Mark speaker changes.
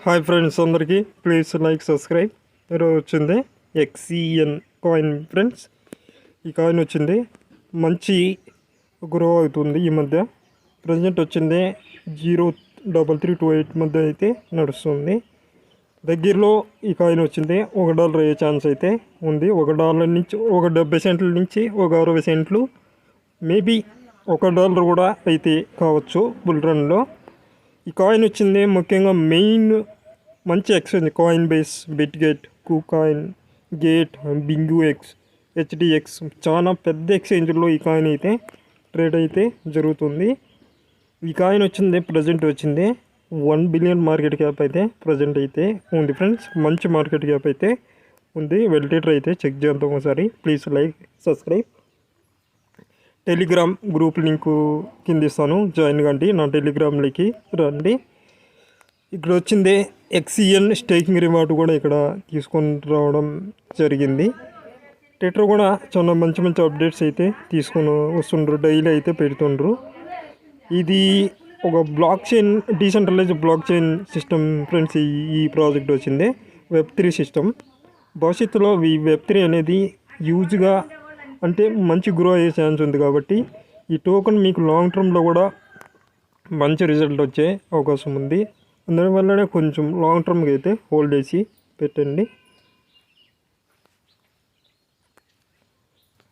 Speaker 1: Hi friends, అందరికీ please like subscribe. ఈరోజు వచ్చింది XCN కాయిన్ ఫ్రెండ్స్. ఈ కాయిన్ వచ్చింది మంచి గ్రో అవుతుంది ఈ మధ్య. ప్రజెంట్ వచ్చింది 0.3328 మధ్య అయితే నడుస్తుంది. దగ్గరలో ఈ కాయిన్ వచ్చింది $1 అయ్యే ఛాన్స్ అయితే ఉంది. $1 నుంచి 70 సెంట్ల నుంచి 60 సెంట్లు, మేబీ $1 కూడా అయితే కావచ్చు బుల్ రన్లో. ఈ కాయిన్ వచ్చింది ముఖ్యంగా మెయిన్ మంచి exchange coin base, Bitget, KuCoin, gate, BinguX, HDX చాలా పెద్ద ఎక్స్చేంజ్లో ఈ కాయిన్ అయితే ట్రేడ్ అయితే జరుగుతుంది. ఈ కాయిన్ వచ్చింది ప్రజెంట్ వచ్చింది 1 బిలియన్ మార్కెట్ క్యాప్ అయితే ప్రజెంట్ అయితే ఉంది ఫ్రెండ్స్. మంచి మార్కెట్ క్యాప్ అయితే ఉంది. వెల్టేటర్ అయితే చెక్ చేద్దాం ఒకసారి. Please like subscribe. Telegram group link కింద ఇస్తాను, జాయిన్ కండి. నా టెలిగ్రామ్లోకి రండి. ఇక్కడ వచ్చింది XCN స్టేకింగ్ రివార్డ్ కూడా ఇక్కడ తీసుకొని రావడం జరిగింది. ట్విట్టర్ కూడా చాలా మంచి మంచి అప్డేట్స్ అయితే తీసుకొని వస్తుండ్రు, డైలీ అయితే పెడుతుండ్రు. ఇది ఒక block chain, decentralise block chain system friends. ఈ ప్రాజెక్ట్ వచ్చింది Web3 సిస్టమ్. భవిష్యత్తులో ఈ Web3 అనేది యూజ్గా అంటే మంచి గ్రో అయ్యే ఛాన్స్ ఉంది. కాబట్టి ఈ టోకెన్ మీకు లాంగ్ టర్మ్లో కూడా మంచి రిజల్ట్ వచ్చే అవకాశం ఉంది. అందువల్లనే కొంచెం లాంగ్ టర్మ్గా అయితే హోల్డ్ చేసి పెట్టండి.